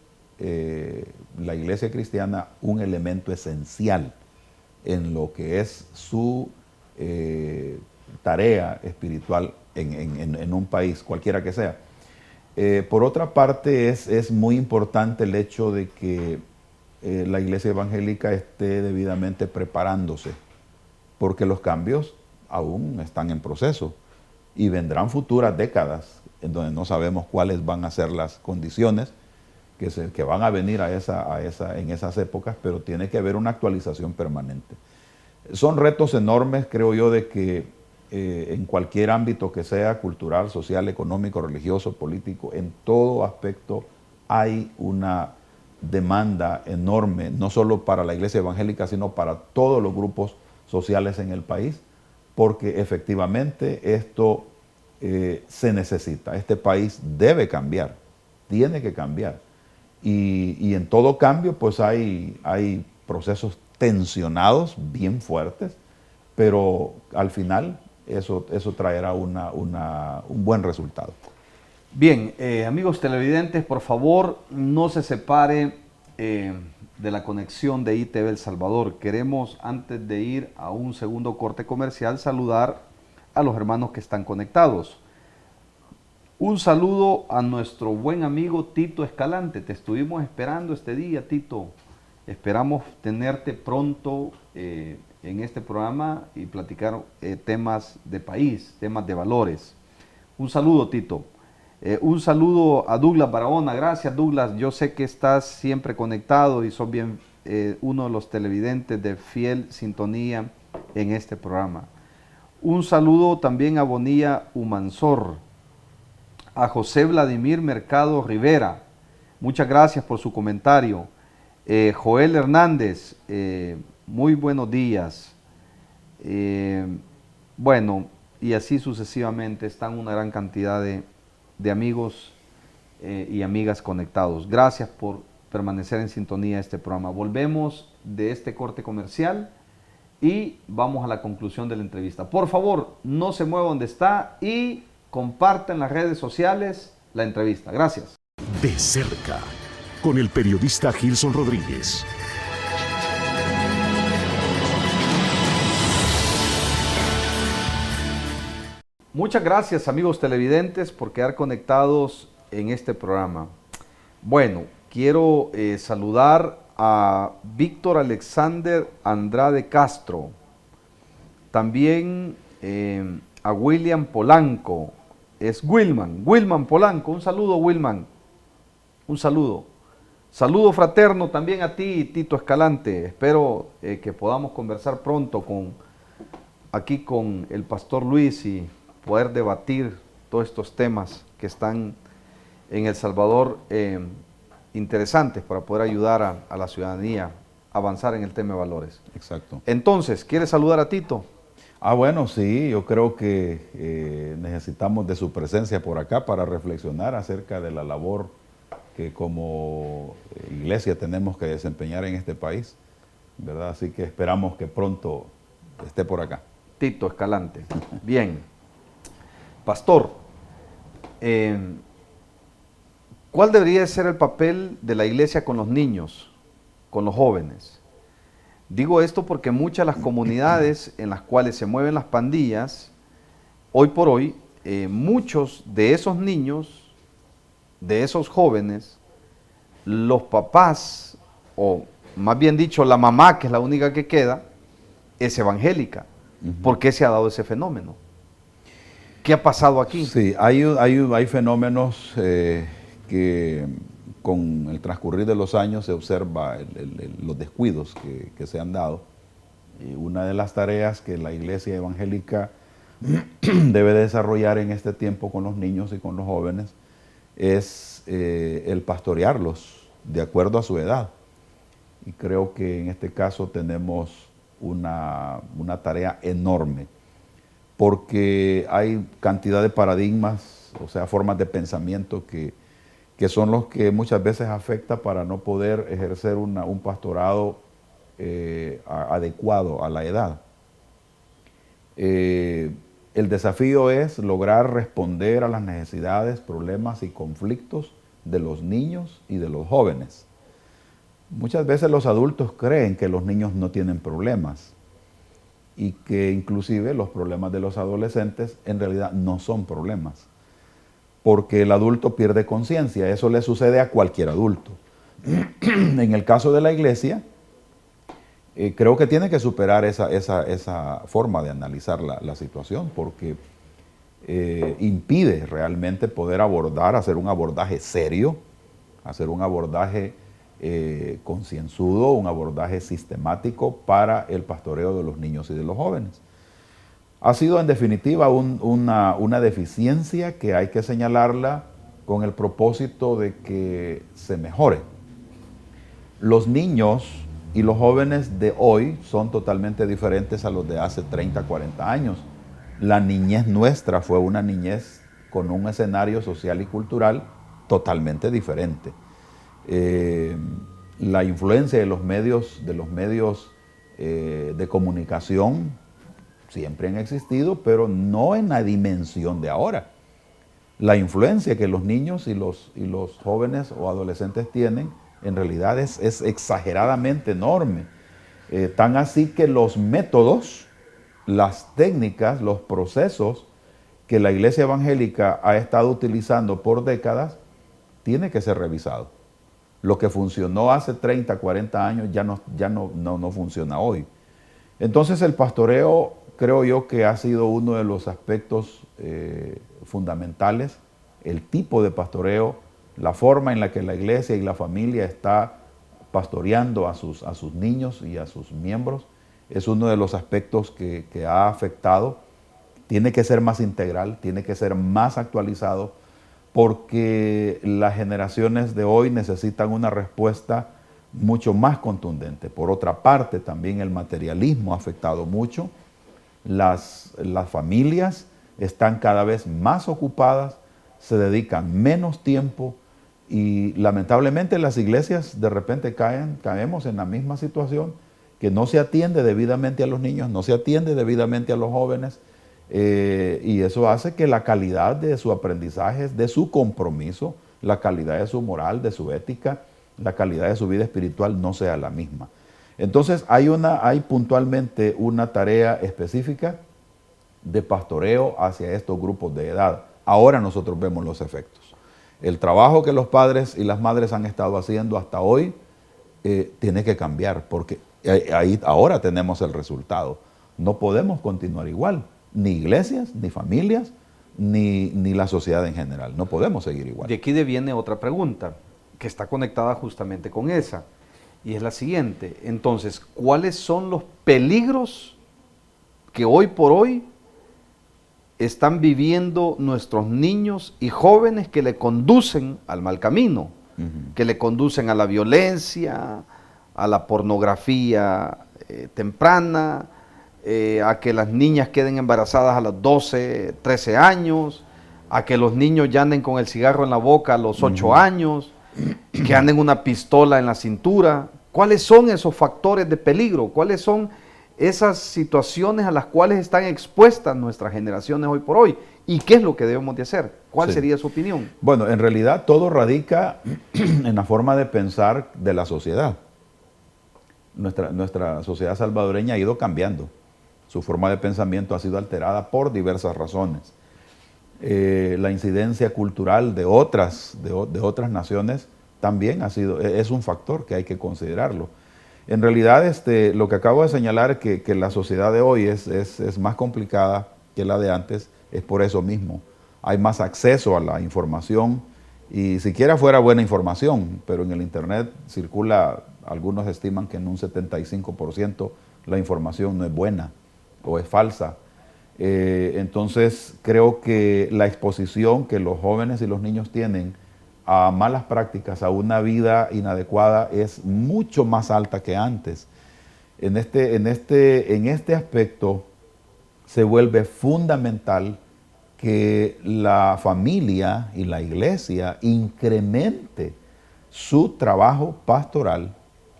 la iglesia cristiana un elemento esencial en lo que es su tarea espiritual en un país, cualquiera que sea. Por otra parte, es muy importante el hecho de que la iglesia evangélica esté debidamente preparándose, porque los cambios aún están en proceso y vendrán futuras décadas en donde no sabemos cuáles van a ser las condiciones que van a venir en esas épocas, pero tiene que haber una actualización permanente. Son retos enormes, creo yo, de que en cualquier ámbito que sea, cultural, social, económico, religioso, político, en todo aspecto hay una demanda enorme, no solo para la iglesia evangélica, sino para todos los grupos sociales en el país, porque efectivamente esto se necesita. Este país debe cambiar, tiene que cambiar. Y en todo cambio, pues hay procesos tensionados, bien fuertes, pero al final eso traerá un buen resultado. Bien, amigos televidentes, por favor, no se separe de la conexión de ITV El Salvador. Queremos, antes de ir a un segundo corte comercial, saludar a los hermanos que están conectados. Un saludo a nuestro buen amigo Tito Escalante. Te estuvimos esperando este día, Tito. Esperamos tenerte pronto en este programa y platicar temas de país, temas de valores. Un saludo, Tito. Un saludo a Douglas Barahona. Gracias, Douglas. Yo sé que estás siempre conectado y sos bien uno de los televidentes de fiel sintonía en este programa. Un saludo también a Bonilla Humansor, a José Vladimir Mercado Rivera. Muchas gracias por su comentario. Joel Hernández, muy buenos días. Bueno, y así sucesivamente están una gran cantidad de amigos y amigas conectados. Gracias por permanecer en sintonía de este programa. Volvemos de este corte comercial y vamos a la conclusión de la entrevista. Por favor, no se mueva donde está y compartan en las redes sociales la entrevista. Gracias. De cerca, con el periodista Gilson Rodríguez. Muchas gracias, amigos televidentes, por quedar conectados en este programa. Bueno, quiero saludar a Víctor Alexander Andrade Castro, también a William Polanco, es Wilman Polanco. Un saludo, Wilman, un saludo. Saludo fraterno también a ti, Tito Escalante. Espero que podamos conversar pronto aquí con el pastor Luis y poder debatir todos estos temas que están en El Salvador interesantes para poder ayudar a la ciudadanía a avanzar en el tema de valores. Exacto. Entonces, ¿quieres saludar a Tito? Bueno, sí, yo creo que necesitamos de su presencia por acá para reflexionar acerca de la labor que como iglesia tenemos que desempeñar en este país, ¿verdad? Así que esperamos que pronto esté por acá. Tito Escalante. Bien. Pastor, ¿cuál debería ser el papel de la iglesia con los niños, con los jóvenes? Digo esto porque muchas de las comunidades en las cuales se mueven las pandillas, hoy por hoy, muchos de esos niños, de esos jóvenes, los papás, o más bien dicho, la mamá, que es la única que queda, es evangélica. ¿Por qué se ha dado ese fenómeno? ¿Qué ha pasado aquí? Sí, hay fenómenos que con el transcurrir de los años se observa los descuidos que se han dado. Y una de las tareas que la iglesia evangélica debe desarrollar en este tiempo con los niños y con los jóvenes es el pastorearlos de acuerdo a su edad. Y creo que en este caso tenemos una tarea enorme, porque hay cantidad de paradigmas, o sea, formas de pensamiento que son los que muchas veces afectan para no poder ejercer un pastorado adecuado a la edad. El desafío es lograr responder a las necesidades, problemas y conflictos de los niños y de los jóvenes. Muchas veces los adultos creen que los niños no tienen problemas y que inclusive los problemas de los adolescentes en realidad no son problemas, porque el adulto pierde conciencia. Eso le sucede a cualquier adulto. En el caso de la iglesia, creo que tiene que superar esa forma de analizar la situación, porque impide realmente poder hacer un abordaje serio, hacer un abordaje concienzudo, un abordaje sistemático para el pastoreo de los niños y de los jóvenes. Ha sido en definitiva una deficiencia que hay que señalarla con el propósito de que se mejore. Los niños y los jóvenes de hoy son totalmente diferentes a los de hace 30, 40 años. La niñez nuestra fue una niñez con un escenario social y cultural totalmente diferente. La influencia de los medios de comunicación siempre han existido, pero no en la dimensión de ahora. La influencia que los niños y los jóvenes o adolescentes tienen en realidad es exageradamente enorme. Tan así que los métodos, las técnicas, los procesos que la iglesia evangélica ha estado utilizando por décadas, tiene que ser revisado. Lo que funcionó hace 30, 40 años ya no funciona hoy. Entonces el pastoreo creo yo que ha sido uno de los aspectos fundamentales, el tipo de pastoreo, la forma en la que la iglesia y la familia está pastoreando a sus niños y a sus miembros, es uno de los aspectos que ha afectado. Tiene que ser más integral, tiene que ser más actualizado, porque las generaciones de hoy necesitan una respuesta mucho más contundente. Por otra parte, también el materialismo ha afectado mucho. Las familias están cada vez más ocupadas, se dedican menos tiempo y lamentablemente las iglesias de repente caemos en la misma situación, que no se atiende debidamente a los niños, no se atiende debidamente a los jóvenes, y eso hace que la calidad de su aprendizaje, de su compromiso, la calidad de su moral, de su ética, la calidad de su vida espiritual no sea la misma. Entonces hay puntualmente una tarea específica de pastoreo hacia estos grupos de edad. Ahora nosotros vemos los efectos. El trabajo que los padres y las madres han estado haciendo hasta hoy tiene que cambiar, porque ahí ahora tenemos el resultado. No podemos continuar igual, ni iglesias, ni familias, ni la sociedad en general. No podemos seguir igual. De aquí viene otra pregunta que está conectada justamente con esa, y es la siguiente. Entonces, ¿cuáles son los peligros que hoy por hoy están viviendo nuestros niños y jóvenes que le conducen al mal camino, que le conducen a la violencia, a la pornografía temprana, a que las niñas queden embarazadas a los 12, 13 años, a que los niños ya anden con el cigarro en la boca a los 8 años, que anden una pistola en la cintura? ¿Cuáles son esos factores de peligro? ¿Cuáles son esas situaciones a las cuales están expuestas nuestras generaciones hoy por hoy? ¿Y qué es lo que debemos de hacer? ¿Cuál sería su opinión? Bueno, en realidad todo radica en la forma de pensar de la sociedad. Nuestra sociedad salvadoreña ha ido cambiando. Su forma de pensamiento ha sido alterada por diversas razones. La incidencia cultural de otras naciones también es un factor que hay que considerarlo. En realidad, lo que acabo de señalar, que la sociedad de hoy es más complicada que la de antes, es por eso mismo. Hay más acceso a la información, y siquiera fuera buena información, pero en el Internet circula, algunos estiman que en un 75% la información no es buena o es falsa. Entonces, creo que la exposición que los jóvenes y los niños tienen a malas prácticas, a una vida inadecuada, es mucho más alta que antes. En este aspecto se vuelve fundamental que la familia y la iglesia incremente su trabajo pastoral,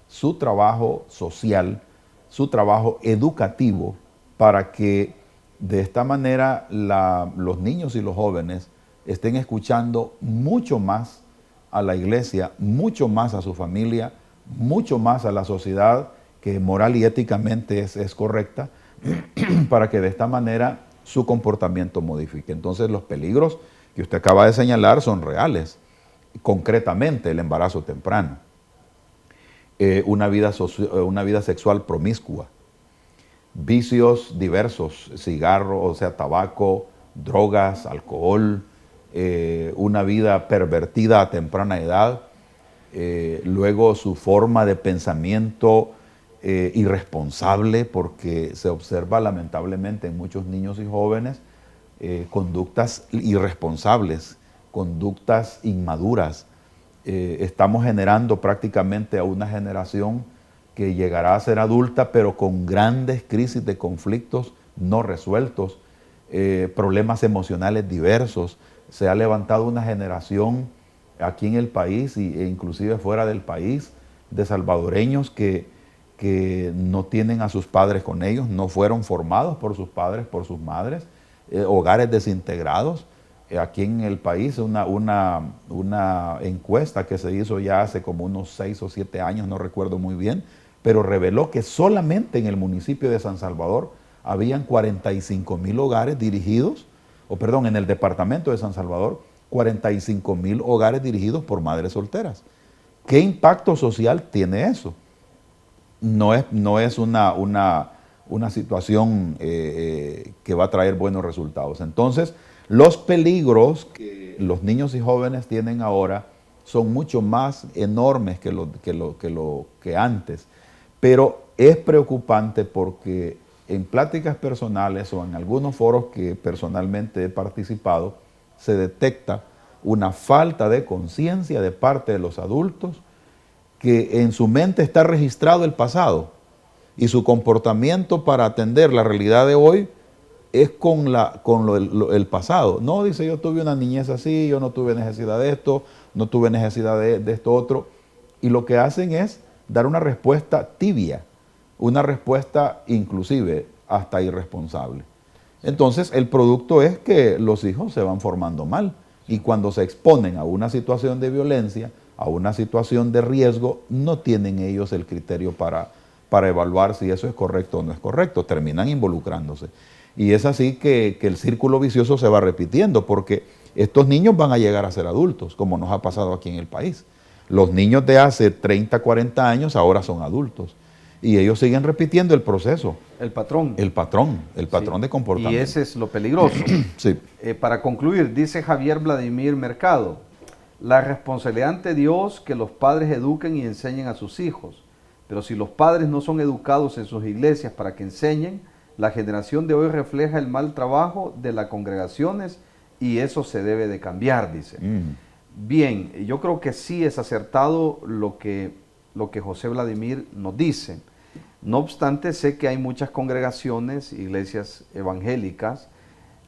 su trabajo social, su trabajo educativo, para que de esta manera los niños y los jóvenes estén escuchando mucho más a la iglesia, mucho más a su familia, mucho más a la sociedad que moral y éticamente es correcta, para que de esta manera su comportamiento modifique. Entonces los peligros que usted acaba de señalar son reales. Concretamente, el embarazo temprano, una vida sexual promiscua, vicios diversos, cigarro, o sea, tabaco, drogas, alcohol, una vida pervertida a temprana edad, luego su forma de pensamiento irresponsable, porque se observa lamentablemente en muchos niños y jóvenes conductas irresponsables, conductas inmaduras. Estamos generando prácticamente a una generación que llegará a ser adulta, pero con grandes crisis de conflictos no resueltos, problemas emocionales diversos. Se ha levantado una generación aquí en el país e inclusive fuera del país de salvadoreños que no tienen a sus padres con ellos, no fueron formados por sus padres, por sus madres, hogares desintegrados, aquí en el país una encuesta que se hizo ya hace como unos 6 o 7 años, no recuerdo muy bien, pero reveló que solamente en el municipio de San Salvador habían 45,000 hogares dirigidos, en el departamento de San Salvador, 45,000 hogares dirigidos por madres solteras. ¿Qué impacto social tiene eso? No es una situación que va a traer buenos resultados. Entonces, los peligros que los niños y jóvenes tienen ahora son mucho más enormes que antes. Pero es preocupante porque en pláticas personales o en algunos foros que personalmente he participado, se detecta una falta de conciencia de parte de los adultos, que en su mente está registrado el pasado y su comportamiento para atender la realidad de hoy es con el pasado. No, dice, yo tuve una niñez así, yo no tuve necesidad de esto, no tuve necesidad de esto otro. Y lo que hacen es dar una respuesta tibia, una respuesta inclusive hasta irresponsable. Entonces, el producto es que los hijos se van formando mal y cuando se exponen a una situación de violencia, a una situación de riesgo, no tienen ellos el criterio para evaluar si eso es correcto o no es correcto, terminan involucrándose. Y es así que el círculo vicioso se va repitiendo, porque estos niños van a llegar a ser adultos, como nos ha pasado aquí en el país. Los niños de hace 30, 40 años ahora son adultos. Y ellos siguen repitiendo el proceso. El patrón. El patrón de comportamiento. Y ese es lo peligroso. Sí. Para concluir, dice Javier Vladimir Mercado, la responsabilidad ante Dios que los padres eduquen y enseñen a sus hijos. Pero si los padres no son educados en sus iglesias para que enseñen, la generación de hoy refleja el mal trabajo de las congregaciones y eso se debe de cambiar, dice. Bien, yo creo que sí es acertado lo que José Vladimir nos dice. No obstante, sé que hay muchas congregaciones, iglesias evangélicas,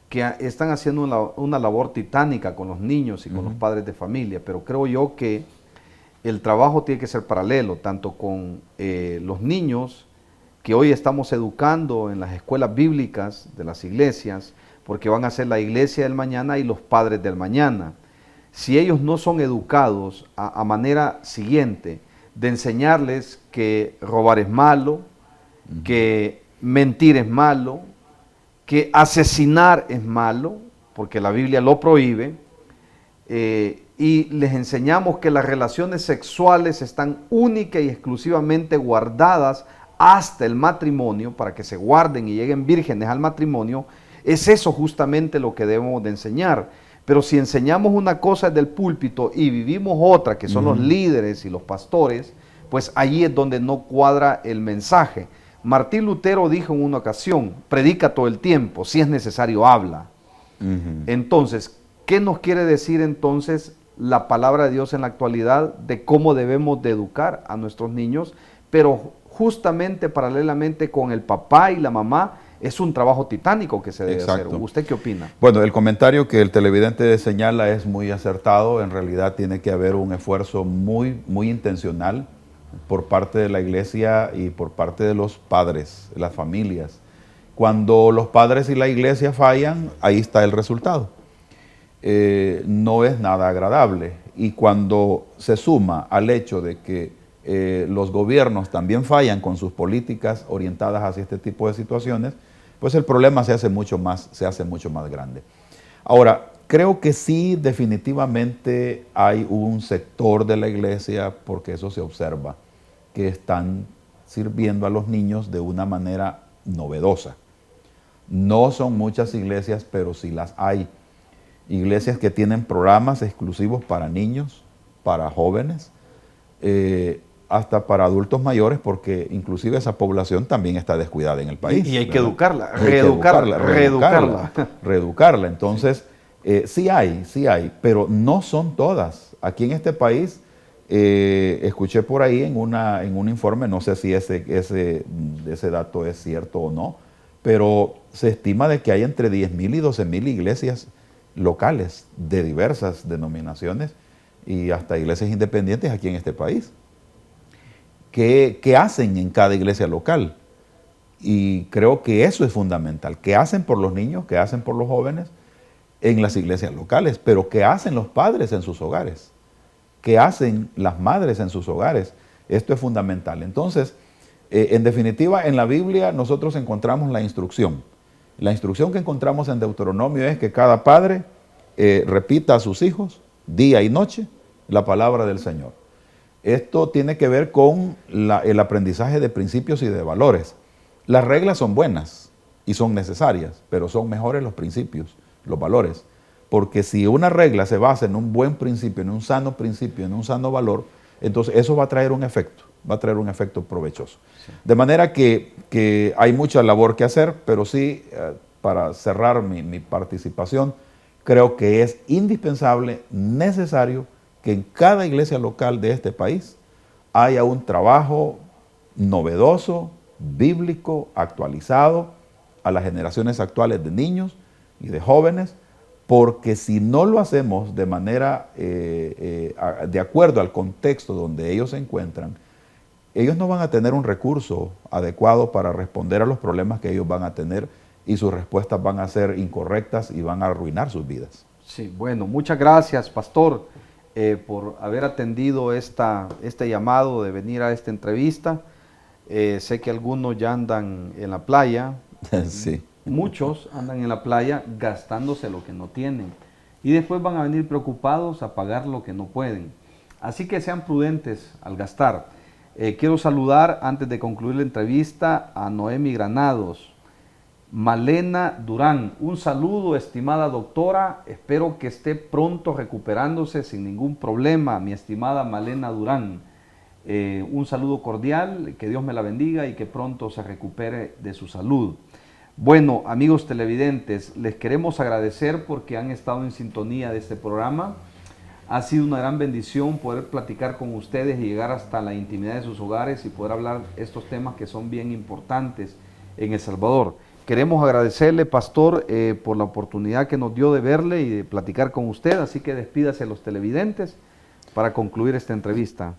que están haciendo una labor titánica con los niños y con los padres de familia, pero creo yo que el trabajo tiene que ser paralelo, tanto con los niños que hoy estamos educando en las escuelas bíblicas de las iglesias, porque van a ser la iglesia del mañana y los padres del mañana. Si ellos no son educados a manera siguiente, de enseñarles que robar es malo, que mentir es malo, que asesinar es malo, porque la Biblia lo prohíbe, y les enseñamos que las relaciones sexuales están única y exclusivamente guardadas hasta el matrimonio, para que se guarden y lleguen vírgenes al matrimonio, es eso justamente lo que debemos de enseñar. Pero si enseñamos una cosa del púlpito y vivimos otra, que son los líderes y los pastores, pues allí es donde no cuadra el mensaje. Martín Lutero dijo en una ocasión, predica todo el tiempo, si es necesario habla. Entonces, ¿qué nos quiere decir entonces la palabra de Dios en la actualidad de cómo debemos de educar a nuestros niños? Pero justamente paralelamente con el papá y la mamá, es un trabajo titánico que se debe hacer. ¿Usted qué opina? Bueno, el comentario que el televidente señala es muy acertado. En realidad tiene que haber un esfuerzo muy, muy intencional por parte de la iglesia y por parte de los padres, las familias. Cuando los padres y la iglesia fallan, ahí está el resultado. No es nada agradable. Y cuando se suma al hecho de que los gobiernos también fallan con sus políticas orientadas hacia este tipo de situaciones, pues el problema se hace mucho más grande. Ahora, creo que sí, definitivamente hay un sector de la iglesia, porque eso se observa, que están sirviendo a los niños de una manera novedosa. No son muchas iglesias, pero sí las hay. Iglesias que tienen programas exclusivos para niños, para jóvenes, hasta para adultos mayores, porque inclusive esa población también está descuidada en el país. Y hay que educarla, reeducarla. Entonces, sí hay, pero no son todas. Aquí en este país, escuché por ahí en un informe, no sé si ese dato es cierto o no, pero se estima de que hay entre 10,000 y 12,000 iglesias locales de diversas denominaciones y hasta iglesias independientes aquí en este país. ¿Qué hacen en cada iglesia local? Y creo que eso es fundamental. ¿Qué hacen por los niños? ¿Qué hacen por los jóvenes? en las iglesias locales, pero ¿qué hacen los padres en sus hogares? ¿Qué hacen las madres en sus hogares? Esto es fundamental. Entonces, en definitiva, en la Biblia nosotros encontramos la instrucción. La instrucción que encontramos en Deuteronomio es que cada padre repita a sus hijos, día y noche, la palabra del Señor. Esto tiene que ver con el aprendizaje de principios y de valores. Las reglas son buenas y son necesarias, pero son mejores los principios, los valores. Porque si una regla se basa en un buen principio, en un sano valor, entonces eso va a traer un efecto provechoso. Sí. De manera que hay mucha labor que hacer, pero sí, para cerrar mi participación, creo que es indispensable, necesario, que en cada iglesia local de este país haya un trabajo novedoso, bíblico, actualizado a las generaciones actuales de niños y de jóvenes, porque si no lo hacemos de manera, de acuerdo al contexto donde ellos se encuentran, ellos no van a tener un recurso adecuado para responder a los problemas que ellos van a tener y sus respuestas van a ser incorrectas y van a arruinar sus vidas. Sí, bueno, muchas gracias, pastor, por haber atendido este llamado de venir a esta entrevista. Sé que algunos ya andan en la playa. Sí. Muchos andan en la playa gastándose lo que no tienen y después van a venir preocupados a pagar lo que no pueden. Así que sean prudentes al gastar. Quiero saludar, antes de concluir la entrevista, a Noemi Granados. Malena Durán, un saludo, estimada doctora, espero que esté pronto recuperándose sin ningún problema, mi estimada Malena Durán. Un saludo cordial, que Dios me la bendiga y que pronto se recupere de su salud. Bueno, amigos televidentes, les queremos agradecer porque han estado en sintonía de este programa. Ha sido una gran bendición poder platicar con ustedes y llegar hasta la intimidad de sus hogares y poder hablar estos temas que son bien importantes en El Salvador. Queremos agradecerle, pastor, por la oportunidad que nos dio de verle y de platicar con usted, así que despídase a los televidentes para concluir esta entrevista.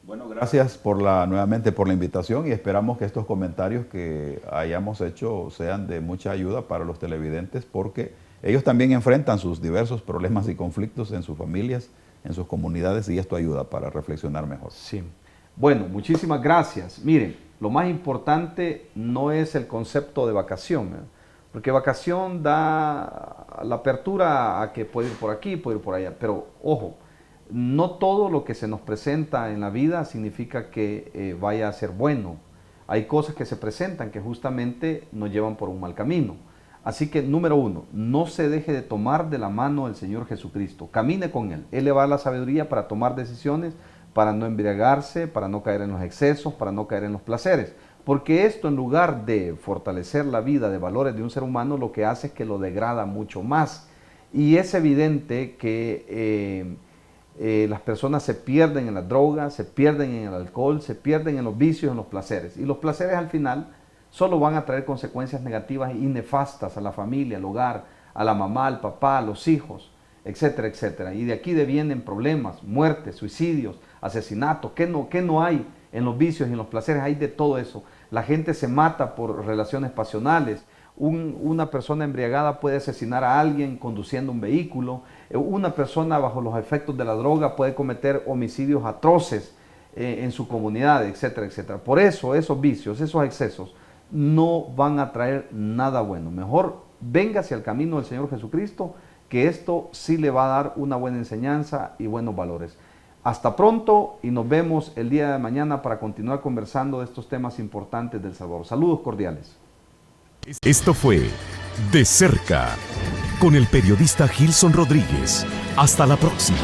Bueno, gracias nuevamente por la invitación y esperamos que estos comentarios que hayamos hecho sean de mucha ayuda para los televidentes porque ellos también enfrentan sus diversos problemas y conflictos en sus familias, en sus comunidades y esto ayuda para reflexionar mejor. Sí. Bueno, muchísimas gracias. Miren, lo más importante no es el concepto de vacación, porque vacación da la apertura a que puede ir por aquí, puede ir por allá, pero ojo, no todo lo que se nos presenta en la vida significa que vaya a ser bueno. Hay cosas que se presentan que justamente nos llevan por un mal camino. Así que, número uno, no se deje de tomar de la mano del Señor Jesucristo. Camine con Él. Él le va a dar la sabiduría para tomar decisiones, para no embriagarse, para no caer en los excesos, para no caer en los placeres. Porque esto, en lugar de fortalecer la vida de valores de un ser humano, lo que hace es que lo degrada mucho más. Y es evidente que las personas se pierden en las drogas, se pierden en el alcohol, se pierden en los vicios, en los placeres. Y los placeres al final solo van a traer consecuencias negativas y nefastas a la familia, al hogar, a la mamá, al papá, a los hijos, etcétera, etcétera. Y de aquí devienen problemas, muertes, suicidios, asesinatos. ¿Qué no hay en los vicios y en los placeres? Hay de todo eso. La gente se mata por relaciones pasionales. Una persona embriagada puede asesinar a alguien conduciendo un vehículo. Una persona bajo los efectos de la droga puede cometer homicidios atroces en su comunidad, etcétera, etcétera. Por eso esos vicios, esos excesos no van a traer nada bueno. Mejor véngase al camino del Señor Jesucristo, que esto sí le va a dar una buena enseñanza y buenos valores. Hasta pronto y nos vemos el día de mañana para continuar conversando de estos temas importantes del Salvador. Saludos cordiales. Esto fue De Cerca con el periodista Gilson Rodríguez. Hasta la próxima.